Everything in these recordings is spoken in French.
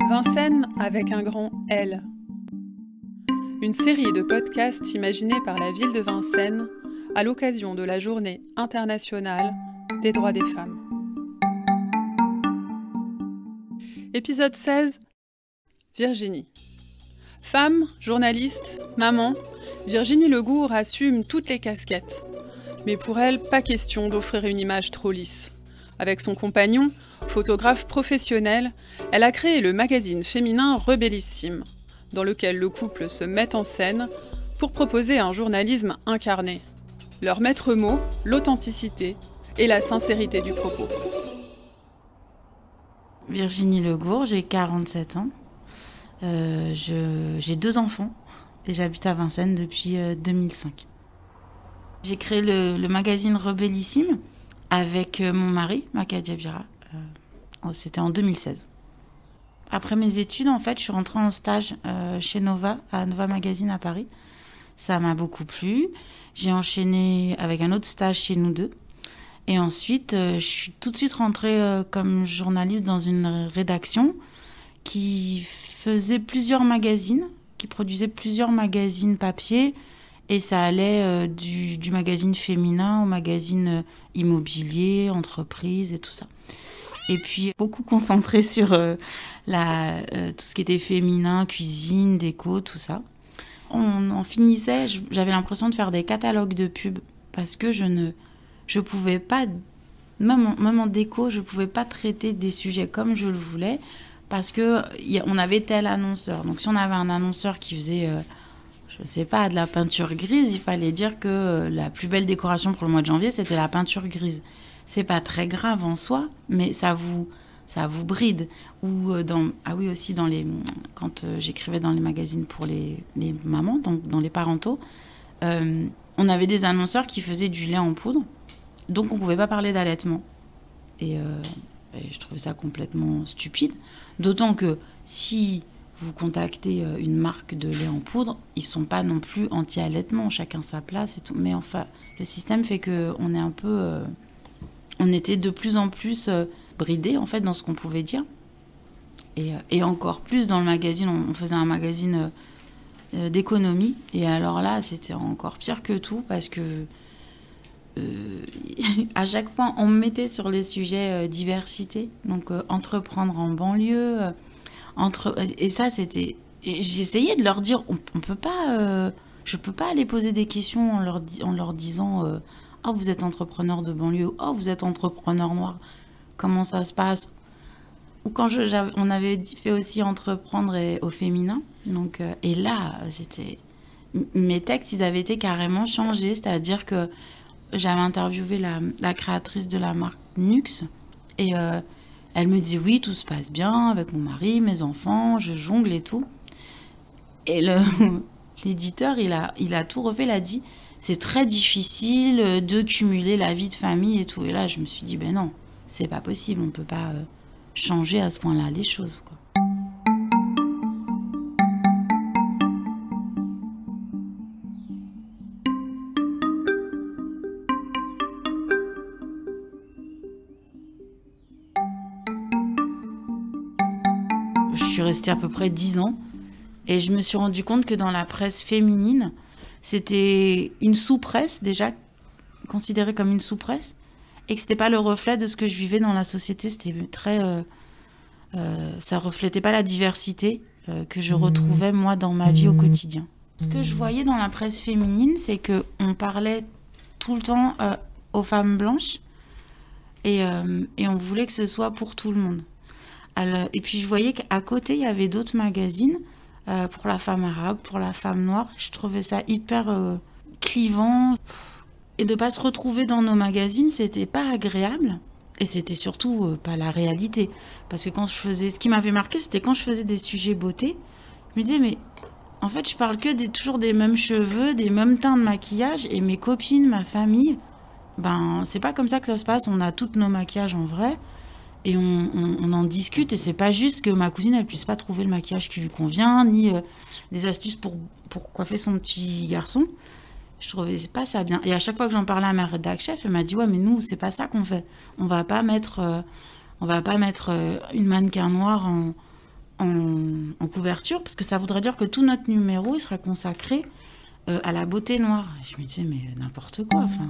Vincennes avec un grand L. Une série de podcasts imaginés par la ville de Vincennes à l'occasion de la Journée internationale des droits des femmes. Épisode 16. Virginie. Femme, journaliste, maman, Virginie Legour assume toutes les casquettes. Mais pour elle, pas question d'offrir une image trop lisse. Avec son compagnon, photographe professionnel, elle a créé le magazine féminin Rebellissime, dans lequel le couple se met en scène pour proposer un journalisme incarné. Leur maître mot, l'authenticité et la sincérité du propos. Virginie Legour, j'ai 47 ans. J'ai 2 enfants et j'habite à Vincennes depuis 2005. J'ai créé le magazine Rebellissime avec mon mari, Maka Diabira. C'était en 2016. Après mes études, en fait, je suis rentrée en stage chez Nova, à Nova Magazine à Paris. Ça m'a beaucoup plu. J'ai enchaîné avec un autre stage chez nous deux. Et ensuite, je suis tout de suite rentrée comme journaliste dans une rédaction qui faisait plusieurs magazines, qui produisait plusieurs magazines papier. Et ça allait du magazine féminin au magazine immobilier, entreprise et tout ça. Et puis, beaucoup concentré sur tout ce qui était féminin, cuisine, déco, tout ça. On finissait, j'avais l'impression de faire des catalogues de pubs parce que je pouvais pas, même en déco, je pouvais pas traiter des sujets comme je le voulais parce que on avait tel annonceur. Donc, si on avait un annonceur qui faisait... je sais pas, de la peinture grise, il fallait dire que la plus belle décoration pour le mois de janvier, c'était la peinture grise. C'est pas très grave en soi, mais ça vous bride. Ou quand j'écrivais dans les magazines pour les mamans, donc dans les parentaux, on avait des annonceurs qui faisaient du lait en poudre, donc on pouvait pas parler d'allaitement. Et je trouvais ça complètement stupide. D'autant que si vous contactez une marque de lait en poudre, ils sont pas non plus anti-allaitement, chacun sa place et tout. Mais enfin, le système fait qu'on est un peu... on était de plus en plus bridés, en fait, dans ce qu'on pouvait dire. Et encore plus dans le magazine, on faisait un magazine d'économie. Et alors là, c'était encore pire que tout, parce que à chaque fois, on me mettait sur les sujets diversité. Donc, entreprendre en banlieue... Et ça, c'était... J'essayais de leur dire, on peut pas... je peux pas aller poser des questions en leur disant oh, vous êtes entrepreneur de banlieue, oh, vous êtes entrepreneur noir, comment ça se passe? Ou quand on avait fait aussi entreprendre au féminin. Donc, et là, c'était... Mes textes, ils avaient été carrément changés. C'est-à-dire que j'avais interviewé la créatrice de la marque Nux. Et... elle me dit oui, tout se passe bien avec mon mari, mes enfants, je jongle et tout. Et l'éditeur, il a tout refait, il a dit c'est très difficile de cumuler la vie de famille et tout. Et là, je me suis dit ben non, c'est pas possible, on peut pas changer à ce point-là les choses, quoi. Je suis restée à peu près 10 ans et je me suis rendu compte que dans la presse féminine, c'était une sous-presse déjà, considérée comme une sous-presse, et que c'était pas le reflet de ce que je vivais dans la société. C'était très... ça reflétait pas la diversité que je retrouvais moi dans ma vie au quotidien. Ce que je voyais dans la presse féminine, c'est qu'on parlait tout le temps aux femmes blanches et on voulait que ce soit pour tout le monde. Alors, et puis je voyais qu'à côté, il y avait d'autres magazines pour la femme arabe, pour la femme noire. Je trouvais ça hyper clivant. Et de ne pas se retrouver dans nos magazines, c'était pas agréable. Et c'était surtout pas la réalité. Parce que ce qui m'avait marqué, c'était quand je faisais des sujets beauté, je me disais, mais en fait, je parle toujours des mêmes cheveux, des mêmes teints de maquillage. Et mes copines, ma famille, ben, c'est pas comme ça que ça se passe. On a toutes nos maquillages en vrai. Et on en discute, et c'est pas juste que ma cousine, elle puisse pas trouver le maquillage qui lui convient, ni des astuces pour coiffer son petit garçon. Je trouvais pas ça bien. Et à chaque fois que j'en parlais à ma rédac chef, elle m'a dit ouais, mais nous, c'est pas ça qu'on fait. On va pas mettre une mannequin noire en couverture, parce que ça voudrait dire que tout notre numéro il sera consacré à la beauté noire. Et je me disais, mais n'importe quoi, enfin...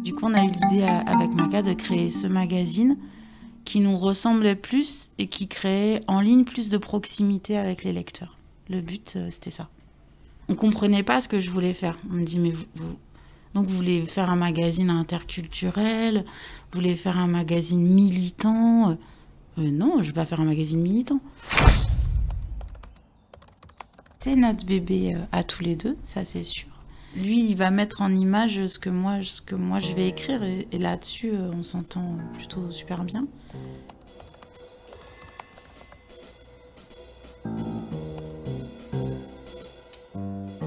Du coup, on a eu l'idée avec Maca de créer ce magazine qui nous ressemblait plus et qui créait en ligne plus de proximité avec les lecteurs. Le but, c'était ça. On comprenait pas ce que je voulais faire. On me dit, mais donc vous voulez faire un magazine interculturel, vous voulez faire un magazine militant. Non, je vais pas faire un magazine militant. C'est notre bébé à tous les deux, ça c'est sûr. Lui, il va mettre en image ce que moi je vais écrire et là-dessus, on s'entend plutôt super bien.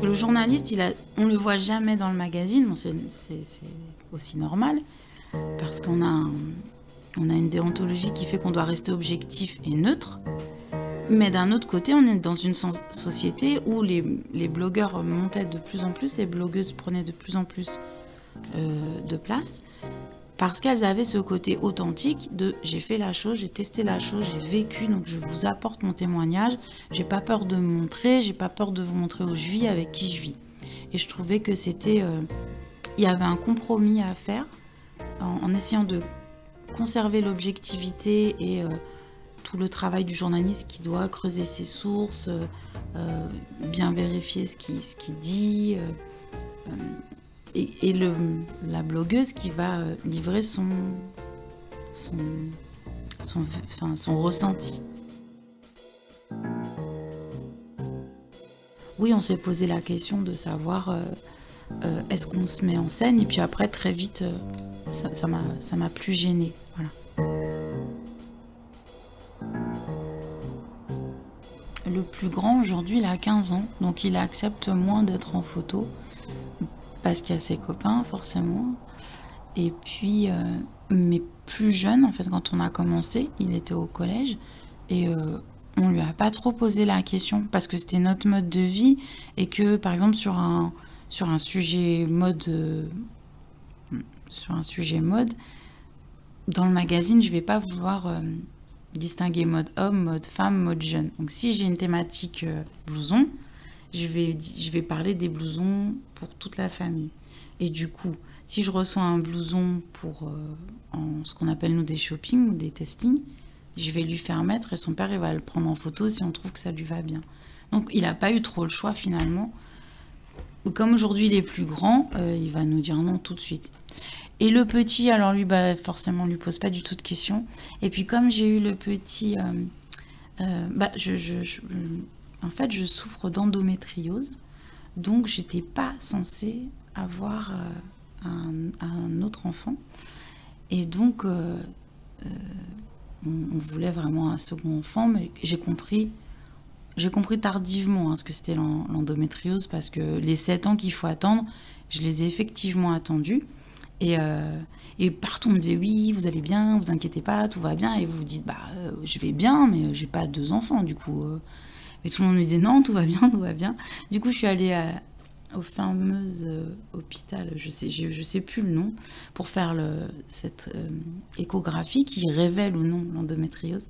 Le journaliste, on le voit jamais dans le magazine, bon, c'est aussi normal, parce qu'on a une déontologie qui fait qu'on doit rester objectif et neutre. Mais d'un autre côté, on est dans une société où les blogueurs montaient de plus en plus, les blogueuses prenaient de plus en plus de place, parce qu'elles avaient ce côté authentique de j'ai fait la chose, j'ai testé la chose, j'ai vécu, donc je vous apporte mon témoignage, j'ai pas peur de me montrer, j'ai pas peur de vous montrer où je vis, avec qui je vis. Et je trouvais que c'était... il y avait un compromis à faire en essayant de conserver l'objectivité et tout le travail du journaliste qui doit creuser ses sources, bien vérifier ce qu'il dit, et la blogueuse qui va livrer son ressenti. Oui, on s'est posé la question de savoir est-ce qu'on se met en scène, et puis après très vite ça m'a plus gênée. Voilà. Le plus grand aujourd'hui, il a 15 ans, donc il accepte moins d'être en photo parce qu'il y a ses copains forcément. Et puis, mais plus jeune, en fait, quand on a commencé, il était au collège et on lui a pas trop posé la question parce que c'était notre mode de vie et que, par exemple, sur un sujet mode, dans le magazine, je vais pas vouloir distinguer mode homme, mode femme, mode jeune. Donc si j'ai une thématique blouson, je vais parler des blousons pour toute la famille. Et du coup, si je reçois un blouson pour en ce qu'on appelle nous des shopping ou des testings, je vais lui faire mettre et son père il va le prendre en photo si on trouve que ça lui va bien. Donc il n'a pas eu trop le choix finalement. Comme aujourd'hui il est plus grand, il va nous dire non tout de suite. Et le petit, alors lui, forcément, on lui pose pas du tout de questions. Et puis comme j'ai eu le petit, en fait, je souffre d'endométriose, donc j'étais pas censée avoir un autre enfant. Et donc, on voulait vraiment un second enfant, mais j'ai compris tardivement ce que c'était l'endométriose, parce que les 7 ans qu'il faut attendre, je les ai effectivement attendus. Et partout on me disait oui, vous allez bien, vous inquiétez pas, tout va bien. Et vous vous dites je vais bien, mais j'ai pas 2 enfants du coup. Mais tout le monde me disait non, tout va bien, tout va bien. Du coup je suis allée au fameux hôpital, je sais plus le nom, pour faire cette échographie qui révèle ou non l'endométriose.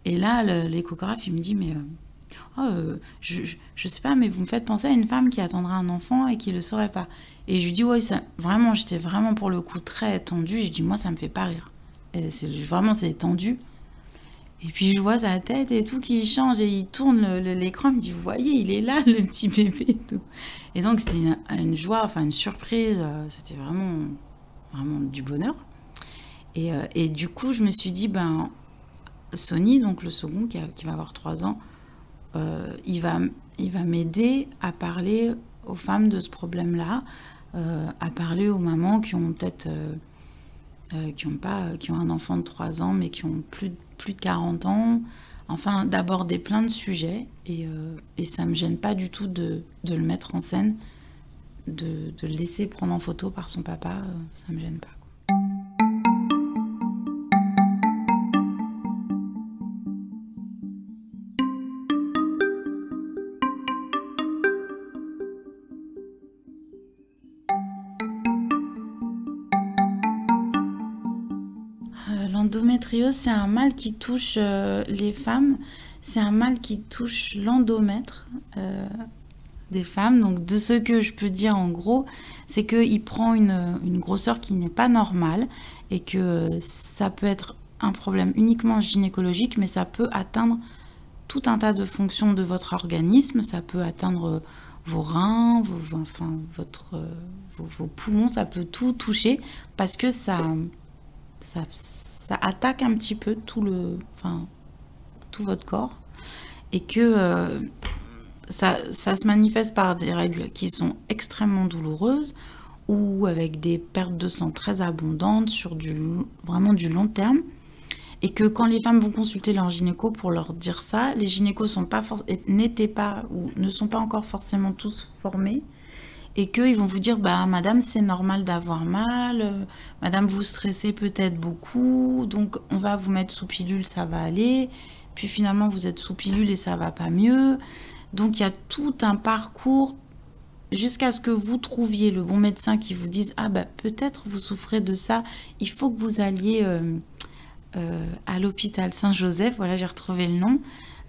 Et là l'échographe il me dit mais je sais pas, mais vous me faites penser à une femme qui attendra un enfant et qui le saurait pas. Et je lui dis ouais, ça, vraiment, j'étais vraiment pour le coup très tendue. Je dis moi ça me fait pas rire. Et c'est tendu. Et puis je vois sa tête et tout qui change et il tourne l'écran. Il me dit vous voyez, il est là le petit bébé et tout. Et donc c'était une joie, enfin une surprise. C'était vraiment du bonheur. Et du coup je me suis dit Sonny, donc le second qui va avoir 3 ans. Il va m'aider à parler aux femmes de ce problème-là, à parler aux mamans qui ont peut-être qui ont un enfant de 3 ans mais qui ont plus de 40 ans. Enfin, d'aborder plein de sujets et ça me gêne pas du tout de le mettre en scène, de le laisser prendre en photo par son papa, ça me gêne pas. L'endométriose, c'est un mal qui touche les femmes. C'est un mal qui touche l'endomètre des femmes. Donc, de ce que je peux dire en gros, c'est qu'il prend une grosseur qui n'est pas normale et que ça peut être un problème uniquement gynécologique, mais ça peut atteindre tout un tas de fonctions de votre organisme. Ça peut atteindre vos reins, vos poumons, ça peut tout toucher parce que ça attaque un petit peu tout votre corps et que ça se manifeste par des règles qui sont extrêmement douloureuses ou avec des pertes de sang très abondantes sur vraiment du long terme. Et que quand les femmes vont consulter leur gynéco pour leur dire ça, les gynécos n'étaient pas ou ne sont pas encore forcément tous formés. Et qu'ils vont vous dire, madame, c'est normal d'avoir mal, madame, vous stressez peut-être beaucoup, donc on va vous mettre sous pilule, ça va aller. Puis finalement, vous êtes sous pilule et ça va pas mieux. Donc il y a tout un parcours jusqu'à ce que vous trouviez le bon médecin qui vous dise, peut-être vous souffrez de ça, il faut que vous alliez à l'hôpital Saint-Joseph, voilà, j'ai retrouvé le nom,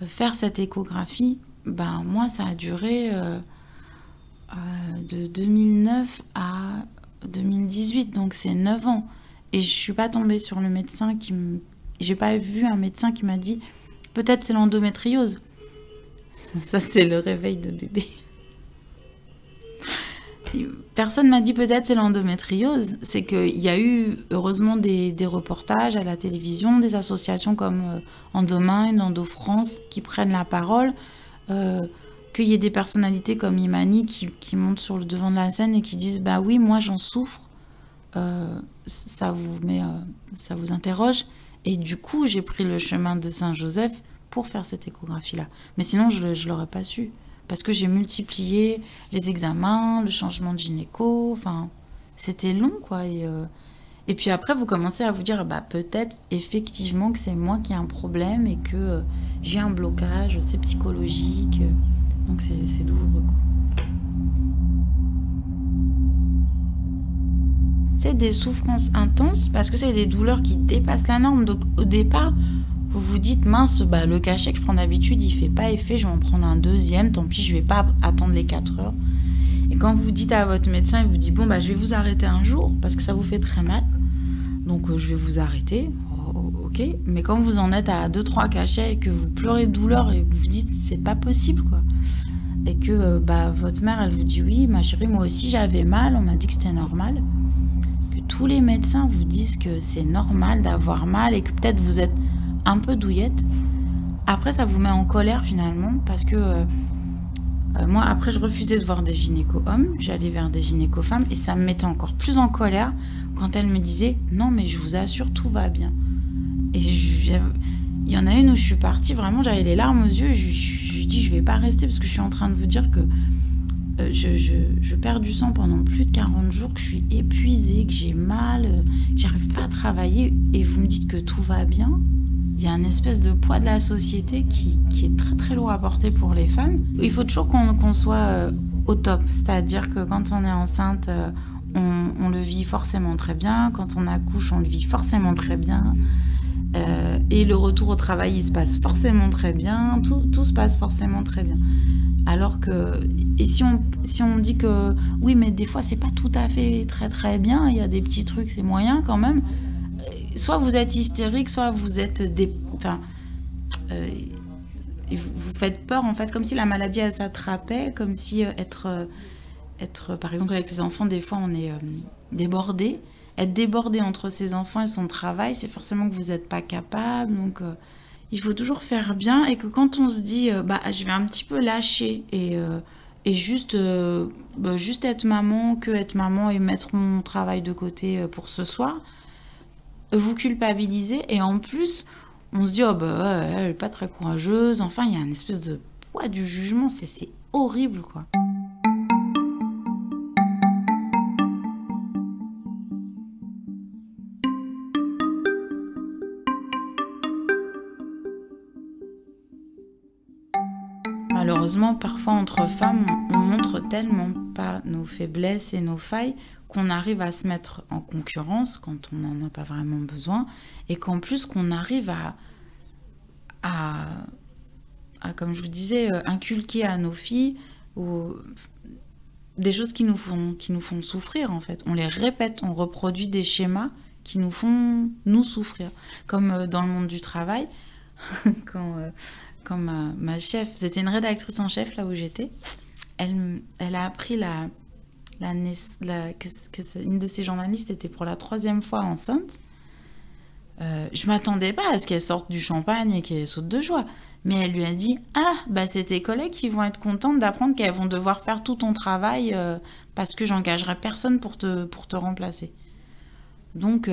faire cette échographie. Moi, ça a duré de 2009 à 2018, donc c'est 9 ans. Et je suis pas tombée sur le médecin j'ai pas vu un médecin qui m'a dit peut-être c'est l'endométriose. Ça, c'est le réveil de bébé. Personne m'a dit peut-être c'est l'endométriose. C'est qu'il y a eu heureusement des reportages à la télévision, des associations comme Endomind, Endo-France qui prennent la parole, qu'il y ait des personnalités comme Imani qui montent sur le devant de la scène et qui disent oui, moi j'en souffre. Ça vous interroge. Et du coup, j'ai pris le chemin de Saint-Joseph pour faire cette échographie-là. Mais sinon, je l'aurais pas su. Parce que j'ai multiplié les examens, le changement de gynéco, c'était long, quoi. Et puis après, vous commencez à vous dire, peut-être effectivement que c'est moi qui ai un problème et que j'ai un blocage, c'est psychologique. Donc c'est douloureux, quoi. C'est des souffrances intenses parce que c'est des douleurs qui dépassent la norme. Donc au départ, vous vous dites, mince, le cachet que je prends d'habitude, il fait pas effet, je vais en prendre un deuxième, tant pis, je vais pas attendre les 4 heures. Et quand vous dites à votre médecin, il vous dit, je vais vous arrêter un jour, parce que ça vous fait très mal, donc je vais vous arrêter, ok. Mais quand vous en êtes à 2-3 cachets et que vous pleurez de douleur et que vous vous dites, c'est pas possible, quoi. Et que votre mère, elle vous dit, oui, ma chérie, moi aussi j'avais mal, on m'a dit que c'était normal. Que tous les médecins vous disent que c'est normal d'avoir mal et que peut-être vous êtes un peu douillette. Après, ça vous met en colère finalement parce que moi, après, je refusais de voir des gynéco-hommes, j'allais vers des gynéco-femmes et ça me mettait encore plus en colère quand elles me disaient « Non, mais je vous assure, tout va bien ». Et il y en a une où je suis partie, vraiment, j'avais les larmes aux yeux et je lui dis « Je vais pas rester parce que je suis en train de vous dire que je perds du sang pendant plus de 40 jours, que je suis épuisée, que j'ai mal, que j'arrive pas à travailler et vous me dites que tout va bien ». Il y a une espèce de poids de la société qui est très très lourd à porter pour les femmes. Il faut toujours qu'on soit au top, c'est-à-dire que quand on est enceinte, on le vit forcément très bien. Quand on accouche, on le vit forcément très bien. Et le retour au travail, il se passe forcément très bien. Tout se passe forcément très bien. Alors que, et si on dit que oui, mais des fois, c'est pas tout à fait très très bien, il y a des petits trucs, c'est moyen quand même. Soit vous êtes hystérique, soit vous êtes vous faites peur en fait, comme si la maladie elle s'attrapait, comme si être par exemple avec les enfants, des fois on est débordé. Être débordé entre ses enfants et son travail, c'est forcément que vous n'êtes pas capable. Donc il faut toujours faire bien et que quand on se dit je vais un petit peu lâcher et juste être maman et mettre mon travail de côté pour ce soir, vous culpabilisez et en plus on se dit elle est pas très courageuse, enfin il y a une espèce de poids du jugement, c'est horrible, quoi. Malheureusement, parfois entre femmes, on montre tellement pas nos faiblesses et nos failles qu'on arrive à se mettre en concurrence quand on n'en a pas vraiment besoin, et qu'en plus qu'on arrive à comme je vous disais, inculquer à nos filles des choses qui nous font souffrir, en fait. On les répète, on reproduit des schémas qui nous font nous souffrir. Comme dans le monde du travail, quand ma chef, c'était une rédactrice en chef là où j'étais, elle a appris que une de ses journalistes était pour la 3e fois enceinte. Je m'attendais pas à ce qu'elle sorte du champagne et qu'elle saute de joie. Mais elle lui a dit « Ah, bah c'est tes collègues qui vont être contentes d'apprendre qu'elles vont devoir faire tout ton travail parce que j'engagerai personne pour te remplacer. » Donc,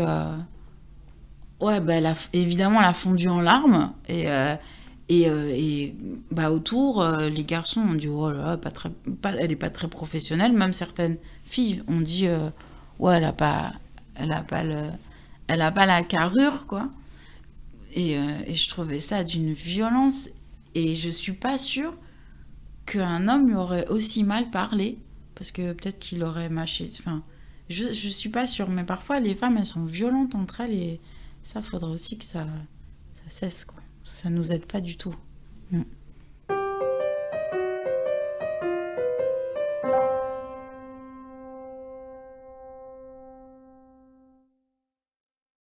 ouais, bah, évidemment, elle a fondu en larmes. Et bah, autour, les garçons ont dit « Oh là là, elle est pas très professionnelle. » Même certaines filles ont dit « Ouais, elle a pas la carrure, quoi. » Et je trouvais ça d'une violence. Et je suis pas sûre qu'un homme lui aurait aussi mal parlé. Parce que peut-être qu'il aurait mâché. Enfin, je suis pas sûre. Mais parfois, les femmes, elles sont violentes entre elles. Et ça, faudrait aussi que ça cesse, quoi. Ça nous aide pas du tout.